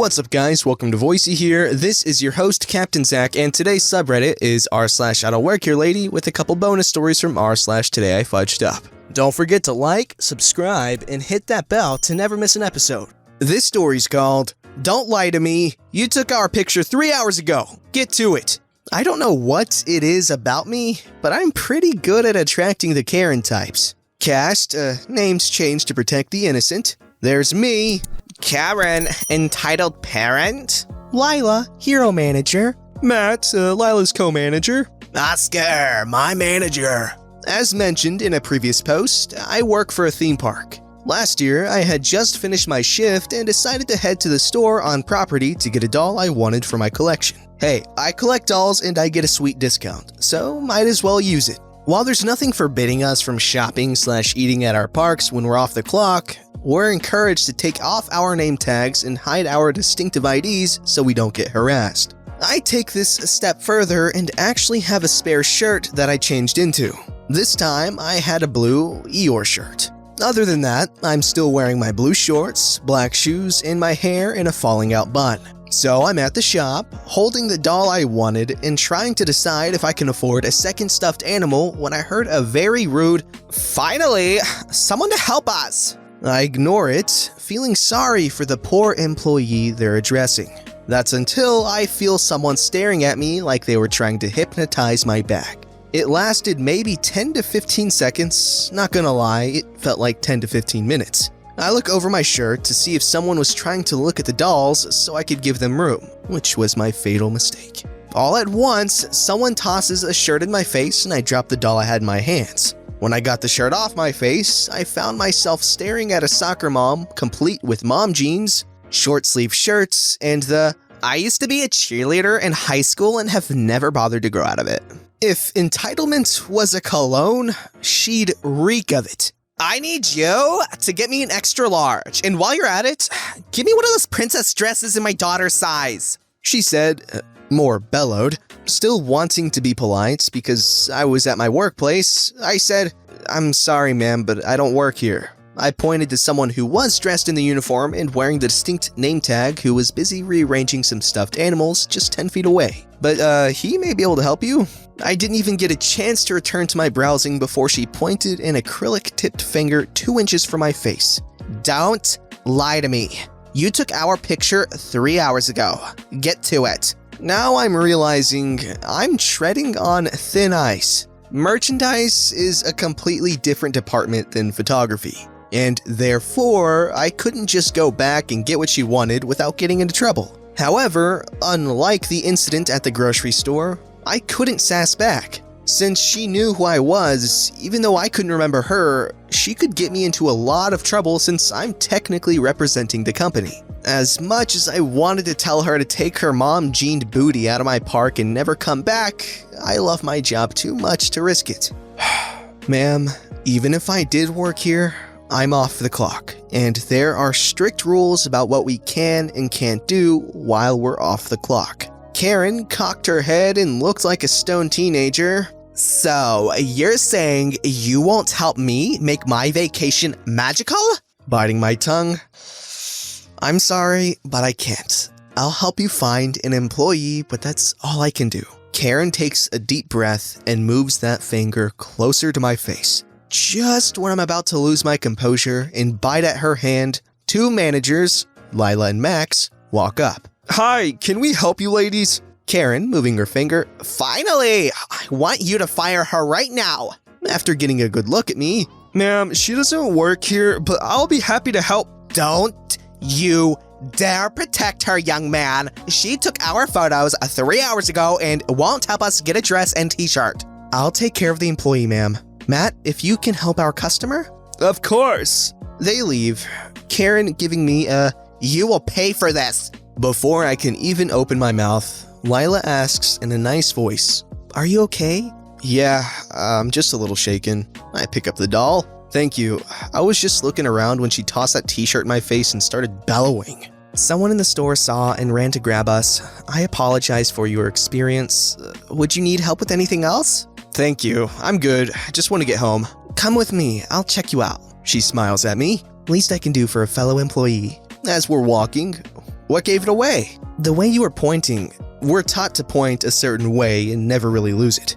What's up guys, welcome to Voicey here. This is your host Captain Zach, and today's subreddit is r/IDontWorkHereLady with a couple bonus stories from r/Today I Fudged Up. Don't forget to like, subscribe, and hit that bell to never miss an episode. This story's called, Don't Lie to Me, You Took Our Picture 3 hours ago. Get to it. I don't know what it is about me, but I'm pretty good at attracting the Karen types. Cast, names changed to protect the innocent. There's me, Karen, entitled parent. Lila, hero manager. Matt, Lila's co-manager. Oscar, my manager. As mentioned in a previous post, I work for a theme park. Last year, I had just finished my shift and decided to head to the store on property to get a doll I wanted for my collection. Hey, I collect dolls and I get a sweet discount, so might as well use it. While there's nothing forbidding us from shopping/eating at our parks when we're off the clock, we're encouraged to take off our name tags and hide our distinctive IDs so we don't get harassed. I take this a step further and actually have a spare shirt that I changed into. This time, I had a blue Eeyore shirt. Other than that, I'm still wearing my blue shorts, black shoes, and my hair in a falling out bun. So I'm at the shop, holding the doll I wanted and trying to decide if I can afford a second stuffed animal when I heard a very rude, "Finally, someone to help us." I ignore it, feeling sorry for the poor employee they're addressing. That's until I feel someone staring at me like they were trying to hypnotize my back. It lasted maybe 10 to 15 seconds, not gonna lie, it felt like 10 to 15 minutes. I look over my shirt to see if someone was trying to look at the dolls so I could give them room, which was my fatal mistake. All at once, someone tosses a shirt in my face and I drop the doll I had in my hands. When I got the shirt off my face, I found myself staring at a soccer mom, complete with mom jeans, short sleeve shirts, and the "I used to be a cheerleader in high school and have never bothered to grow out of it." If entitlement was a cologne, she'd reek of it. "I need you to get me an extra large, and while you're at it, give me one of those princess dresses in my daughter's size," she said, more bellowed. Still wanting to be polite because I was at my workplace, I said, "I'm sorry ma'am, but I don't work here." I pointed to someone who was dressed in the uniform and wearing the distinct name tag who was busy rearranging some stuffed animals just 10 feet away. "But he may be able to help you." I didn't even get a chance to return to my browsing before she pointed an acrylic-tipped finger 2 inches from my face. "Don't lie to me. You took our picture 3 hours ago. Get to it." Now I'm realizing I'm treading on thin ice. Merchandise is a completely different department than photography, and therefore I couldn't just go back and get what she wanted without getting into trouble. However, unlike the incident at the grocery store, I couldn't sass back. Since she knew who I was, even though I couldn't remember her, she could get me into a lot of trouble since I'm technically representing the company. As much as I wanted to tell her to take her mom-jeaned booty out of my park and never come back, I love my job too much to risk it. "Ma'am, even if I did work here, I'm off the clock, and there are strict rules about what we can and can't do while we're off the clock." Karen cocked her head and looked like a stone teenager. "So, you're saying you won't help me make my vacation magical?" Biting my tongue. "I'm sorry, but I can't. I'll help you find an employee, but that's all I can do." Karen takes a deep breath and moves that finger closer to my face. Just when I'm about to lose my composure and bite at her hand, 2 managers, Lila and Max, walk up. "Hi, can we help you ladies?" Karen, moving her finger. "Finally! I want you to fire her right now." After getting a good look at me, "Ma'am, she doesn't work here, but I'll be happy to help." "Don't you dare protect her, young man. She took our photos 3 hours ago and won't help us get a dress and t-shirt." "I'll take care of the employee, ma'am. Matt, if you can help our customer?" "Of course." They leave, Karen giving me a "You will pay for this." Before I can even open my mouth, Lila asks in a nice voice, "Are you okay?" "Yeah, I'm just a little shaken." I pick up the doll. "Thank you. I was just looking around when she tossed that t-shirt in my face and started bellowing." "Someone in the store saw and ran to grab us. I apologize for your experience. Would you need help with anything else?" "Thank you. I'm good. I just want to get home." "Come with me. I'll check you out." She smiles at me. "Least I can do for a fellow employee." As we're walking, What gave it away? The way you were pointing. We're taught to point a certain way and never really lose it.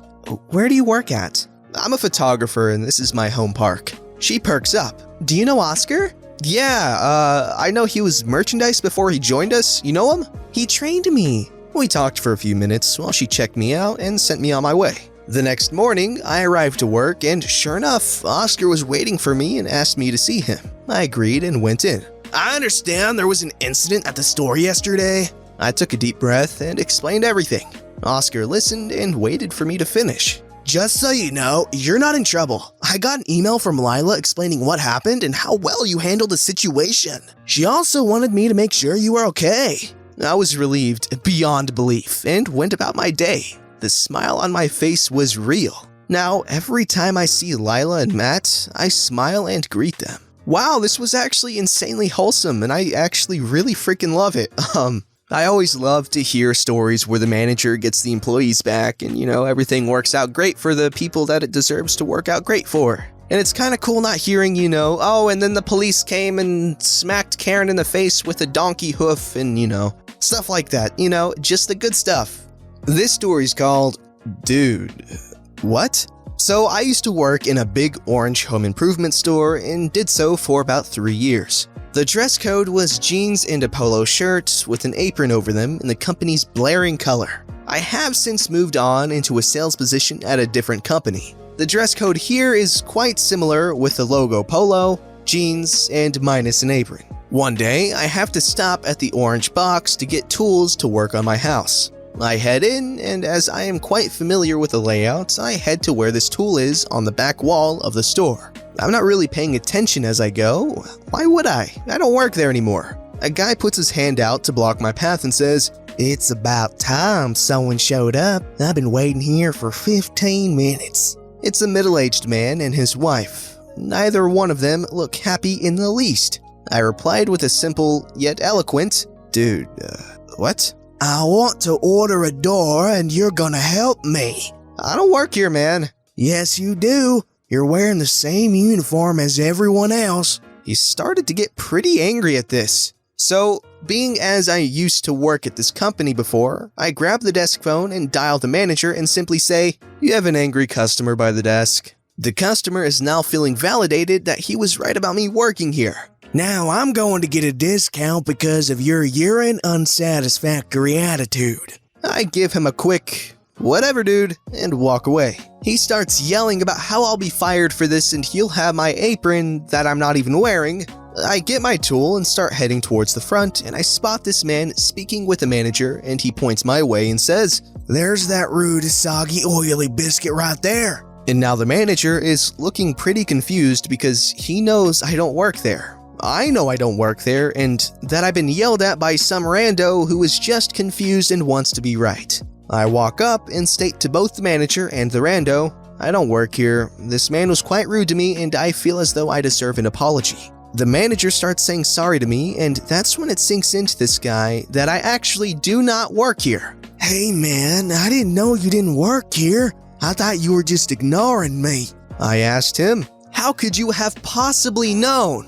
Where do you work at? I'm a photographer and this is my home park. She perks up. Do you know Oscar? Yeah, I know he was merchandise before he joined us. You know him? He trained me. We talked for a few minutes while she checked me out and sent me on my way. The next morning, I arrived to work and sure enough, Oscar was waiting for me and asked me to see him. I agreed and went in. I understand there was an incident at the store yesterday. I took a deep breath and explained everything. Oscar listened and waited for me to finish. Just so you know, you're not in trouble. I got an email from Lila explaining what happened and how well you handled the situation. She also wanted me to make sure you were okay. I was relieved beyond belief and went about my day. The smile on my face was real. Now, every time I see Lila and Matt, I smile and greet them. Wow, this was actually insanely wholesome and I actually really freaking love it. I always love to hear stories where the manager gets the employees back and, everything works out great for the people that it deserves to work out great for. And it's kind of cool not hearing, oh, and then the police came and smacked Karen in the face with a donkey hoof and, stuff like that, just the good stuff. This story's called, Dude, What? So I used to work in a big orange home improvement store and did so for about 3 years. The dress code was jeans and a polo shirt with an apron over them in the company's blaring color. I have since moved on into a sales position at a different company. The dress code here is quite similar with the logo polo, jeans, and minus an apron. One day, I have to stop at the orange box to get tools to work on my house. I head in, and as I am quite familiar with the layout, I head to where this tool is on the back wall of the store. I'm not really paying attention as I go. Why would I? I don't work there anymore. A guy puts his hand out to block my path and says, "It's about time someone showed up. I've been waiting here for 15 minutes. It's a middle-aged man and his wife. Neither one of them look happy in the least. I replied with a simple yet eloquent, "Dude, what?" "I want to order a door and you're gonna help me." "I don't work here, man." "Yes, you do. You're wearing the same uniform as everyone else." He started to get pretty angry at this. So, being as I used to work at this company before, I grab the desk phone and dial the manager and simply say, "You have an angry customer by the desk." The customer is now feeling validated that he was right about me working here. "Now I'm going to get a discount because of your urine unsatisfactory attitude." I give him a quick, "Whatever, dude," and walk away. He starts yelling about how I'll be fired for this and he'll have my apron that I'm not even wearing. I get my tool and start heading towards the front, and I spot this man speaking with the manager, and he points my way and says, "There's that rude, soggy, oily biscuit right there." And now the manager is looking pretty confused because he knows I don't work there. I know I don't work there, and that I've been yelled at by some rando who is just confused and wants to be right. I walk up and state to both the manager and the rando, "I don't work here. This man was quite rude to me and I feel as though I deserve an apology." The manager starts saying sorry to me, and that's when it sinks into this guy that I actually do not work here. "Hey man, I didn't know you didn't work here. I thought you were just ignoring me." I asked him, "How could you have possibly known?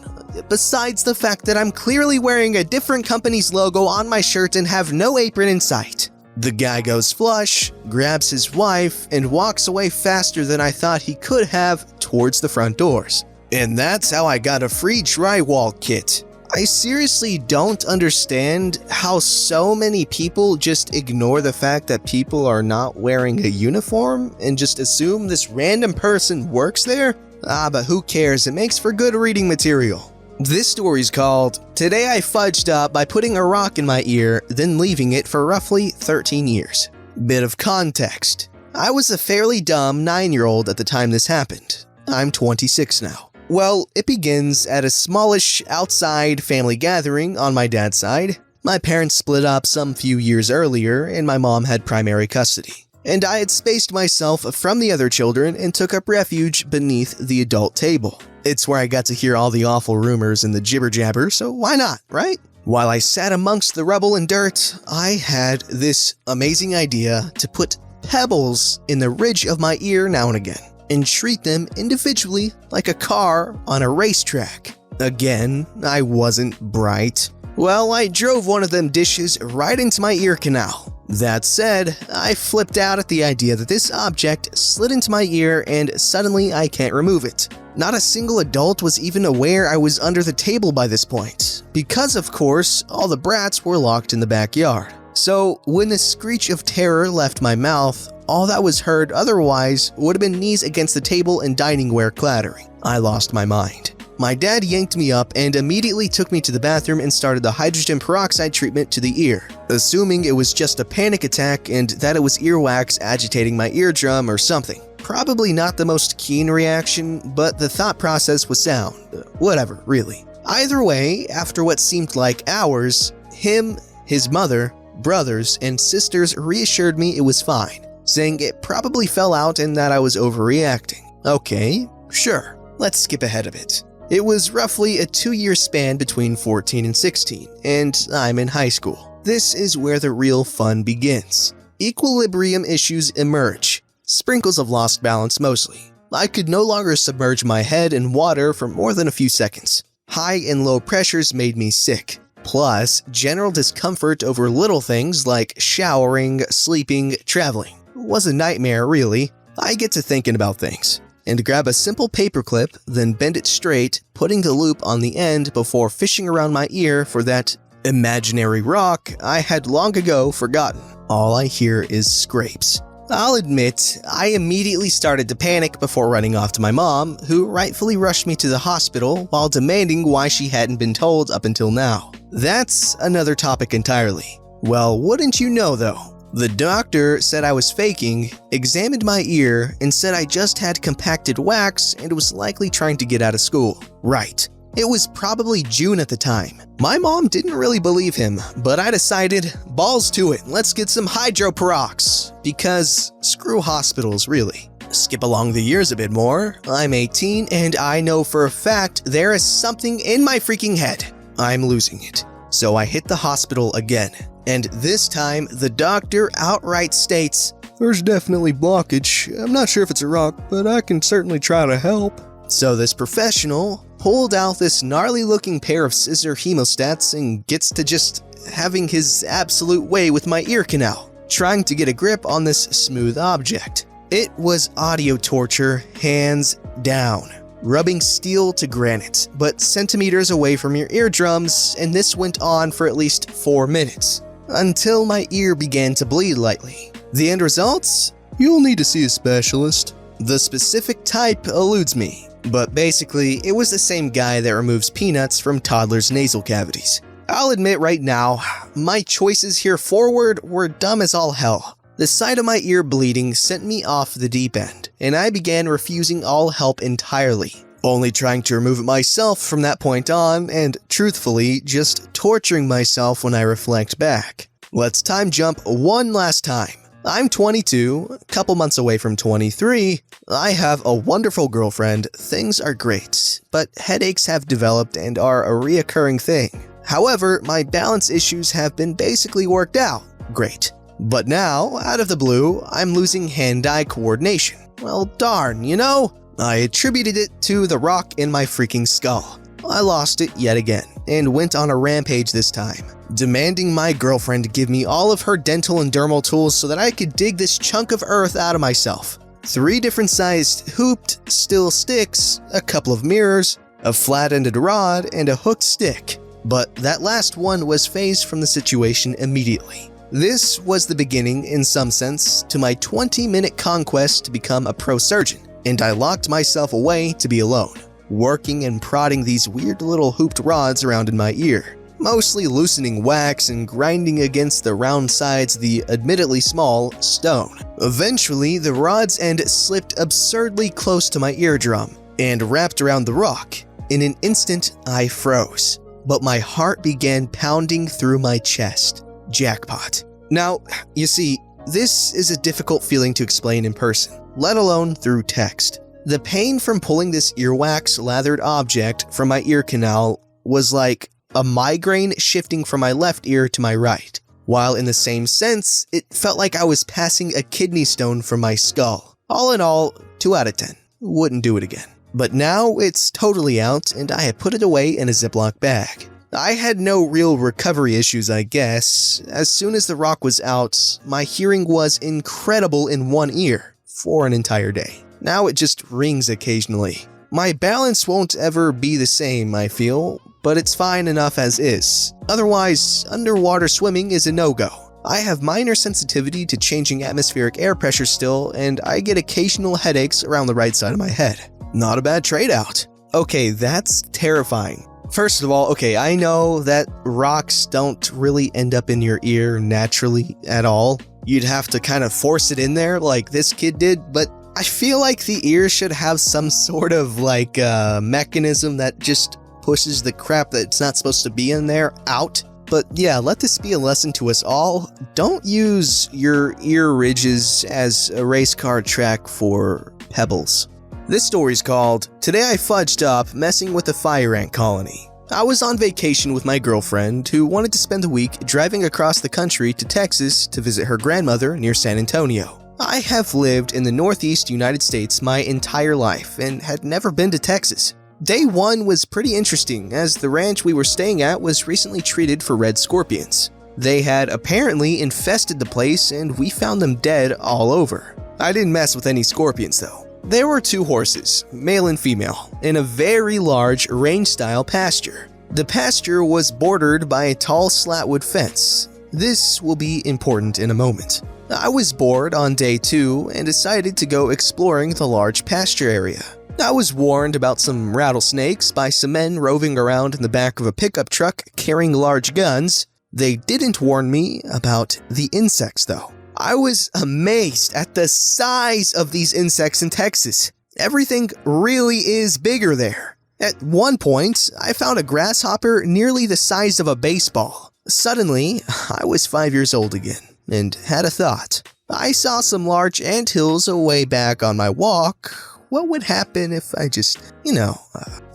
Besides the fact that I'm clearly wearing a different company's logo on my shirt and have no apron in sight." The guy goes flush, grabs his wife, and walks away faster than I thought he could have towards the front doors. And that's how I got a free drywall kit. I seriously don't understand how so many people just ignore the fact that people are not wearing a uniform and just assume this random person works there. But who cares? It makes for good reading material. This story's called, "Today I Fudged Up by Putting a Rock in My Ear, then Leaving It for Roughly 13 Years. Bit of context. I was a fairly dumb 9-year-old at the time this happened. I'm 26 now. Well, it begins at a smallish outside family gathering on my dad's side. My parents split up some few years earlier and my mom had primary custody. And I had spaced myself from the other children and took up refuge beneath the adult table. It's where I got to hear all the awful rumors and the jibber-jabber, so why not, right? While I sat amongst the rubble and dirt, I had this amazing idea to put pebbles in the ridge of my ear now and again, and treat them individually like a car on a racetrack. Again, I wasn't bright. Well, I drove one of them dishes right into my ear canal. That said, I flipped out at the idea that this object slid into my ear and suddenly I can't remove it. Not a single adult was even aware I was under the table by this point, because of course, all the brats were locked in the backyard. So when the screech of terror left my mouth, all that was heard otherwise would have been knees against the table and diningware clattering. I lost my mind. My dad yanked me up and immediately took me to the bathroom and started the hydrogen peroxide treatment to the ear, assuming it was just a panic attack and that it was earwax agitating my eardrum or something. Probably not the most keen reaction, but the thought process was sound. Whatever, really. Either way, after what seemed like hours, him, his mother, brothers, and sisters reassured me it was fine, saying it probably fell out and that I was overreacting. Okay, sure, let's skip ahead a bit. It was roughly a 2-year span between 14 and 16, and I'm in high school. This is where the real fun begins. Equilibrium issues emerge. Sprinkles of lost balance mostly. I could no longer submerge my head in water for more than a few seconds. High and low pressures made me sick. Plus, general discomfort over little things like showering, sleeping, traveling. It was a nightmare, really. I get to thinking about things. And grab a simple paperclip, then bend it straight, putting the loop on the end before fishing around my ear for that imaginary rock I had long ago forgotten. All I hear is scrapes. I'll admit, I immediately started to panic before running off to my mom, who rightfully rushed me to the hospital while demanding why she hadn't been told up until now. That's another topic entirely. Well, wouldn't you know though? The doctor said I was faking, examined my ear, and said I just had compacted wax and was likely trying to get out of school. Right. It was probably June at the time. My mom didn't really believe him, but I decided, balls to it, let's get some hydroperox. Because screw hospitals, really. Skip along the years a bit more. I'm 18 and I know for a fact there is something in my freaking head. I'm losing it. So I hit the hospital again. And this time, the doctor outright states, "There's definitely blockage. I'm not sure if it's a rock, but I can certainly try to help." So this professional pulled out this gnarly-looking pair of scissor hemostats and gets to just having his absolute way with my ear canal, trying to get a grip on this smooth object. It was audio torture, hands down. Rubbing steel to granite, but centimeters away from your eardrums, and this went on for at least 4 minutes. Until my ear began to bleed lightly. The end results? You'll need to see a specialist. The specific type eludes me, but basically, it was the same guy that removes peanuts from toddlers' nasal cavities. I'll admit right now, my choices here forward were dumb as all hell. The sight of my ear bleeding sent me off the deep end, and I began refusing all help entirely. Only trying to remove it myself from that point on, and truthfully, just torturing myself when I reflect back. Let's time jump one last time. I'm 22, a couple months away from 23. I have a wonderful girlfriend, things are great, but headaches have developed and are a reoccurring thing. However, my balance issues have been basically worked out. Great. But now, out of the blue, I'm losing hand-eye coordination. Well, darn, you know? I attributed it to the rock in my freaking skull. I lost it yet again, and went on a rampage this time, demanding my girlfriend give me all of her dental and dermal tools so that I could dig this chunk of earth out of myself. 3 different sized hooped steel sticks, a couple of mirrors, a flat-ended rod, and a hooked stick. But that last one was phased from the situation immediately. This was the beginning, in some sense, to my 20-minute conquest to become a pro surgeon, and I locked myself away to be alone, working and prodding these weird little hooped rods around in my ear, mostly loosening wax and grinding against the round sides of the admittedly small stone. Eventually, the rod's end slipped absurdly close to my eardrum and wrapped around the rock. In an instant, I froze, but my heart began pounding through my chest. Jackpot. Now, you see, this is a difficult feeling to explain in person, let alone through text. The pain from pulling this earwax lathered object from my ear canal was like a migraine shifting from my left ear to my right, while in the same sense, it felt like I was passing a kidney stone from my skull. All in all, 2 out of 10. Wouldn't do it again. But now it's totally out and I had put it away in a Ziploc bag. I had no real recovery issues, I guess. As soon as the rock was out, my hearing was incredible in one ear for an entire day. Now it just rings occasionally. My balance won't ever be the same, I feel, but it's fine enough as is. Otherwise, underwater swimming is a no-go. I have minor sensitivity to changing atmospheric air pressure still, and I get occasional headaches around the right side of my head. Not a bad trade-out. Okay, that's terrifying. First of all, okay, I know that rocks don't really end up in your ear naturally at all. You'd have to kind of force it in there like this kid did, but I feel like the ear should have some sort of like mechanism that just pushes the crap that's not supposed to be in there out. But yeah, let this be a lesson to us all. Don't use your ear ridges as a race car track for pebbles. This story's called, "Today I Fudged Up Messing with a Fire Ant Colony." I was on vacation with my girlfriend who wanted to spend the week driving across the country to Texas to visit her grandmother near San Antonio. I have lived in the Northeast United States my entire life and had never been to Texas. Day one was pretty interesting as the ranch we were staying at was recently treated for red scorpions. They had apparently infested the place and we found them dead all over. I didn't mess with any scorpions though. There were two horses, male and female, in a very large range-style pasture. The pasture was bordered by a tall slatwood fence. This will be important in a moment. I was bored on day two and decided to go exploring the large pasture area. I was warned about some rattlesnakes by some men roving around in the back of a pickup truck carrying large guns. They didn't warn me about the insects though. I was amazed at the size of these insects in Texas. Everything really is bigger there. At one point, I found a grasshopper nearly the size of a baseball. Suddenly, I was 5 years old again and had a thought. I saw some large anthills away back on my walk. What would happen if I just,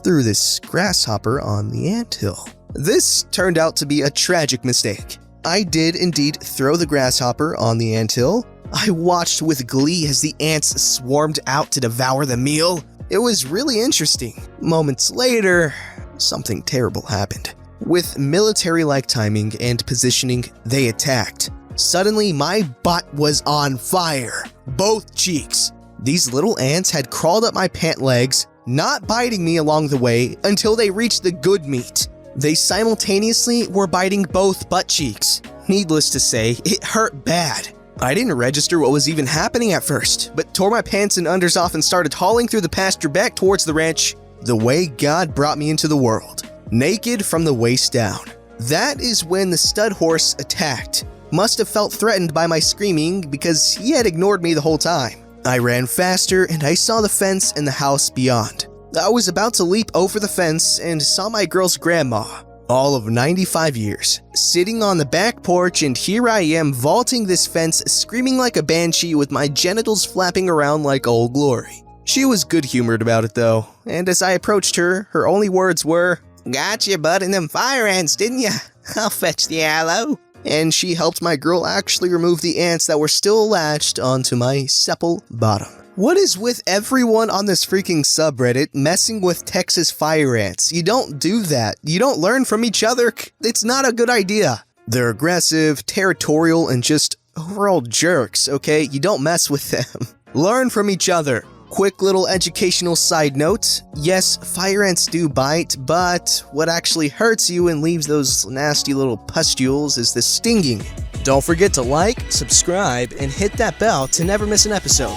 threw this grasshopper on the anthill? This turned out to be a tragic mistake. I did indeed throw the grasshopper on the anthill. I watched with glee as the ants swarmed out to devour the meal. It was really interesting. Moments later, something terrible happened. With military-like timing and positioning, they attacked. Suddenly, my butt was on fire. Both cheeks. These little ants had crawled up my pant legs, not biting me along the way until they reached the good meat. They simultaneously were biting both butt cheeks. Needless to say, it hurt bad. I didn't register what was even happening at first, but tore my pants and unders off and started hauling through the pasture back towards the ranch, the way God brought me into the world, naked from the waist down. That is when the stud horse attacked. Must have felt threatened by my screaming because he had ignored me the whole time. I ran faster and I saw the fence and the house beyond. I was about to leap over the fence and saw my girl's grandma, all of 95 years, sitting on the back porch, and here I am vaulting this fence screaming like a banshee with my genitals flapping around like Old Glory. She was good-humored about it though, and as I approached her, her only words were, "Got your butt in them fire ants, didn't ya? I'll fetch the aloe." And she helped my girl actually remove the ants that were still latched onto my supple bottom. What is with everyone on this freaking subreddit messing with Texas fire ants? You don't do that. You don't learn from each other. It's not a good idea. They're aggressive, territorial, and just overall jerks, okay? You don't mess with them. Learn from each other. Quick little educational side note. Yes, fire ants do bite, but what actually hurts you and leaves those nasty little pustules is the stinging. Don't forget to like, subscribe, and hit that bell to never miss an episode.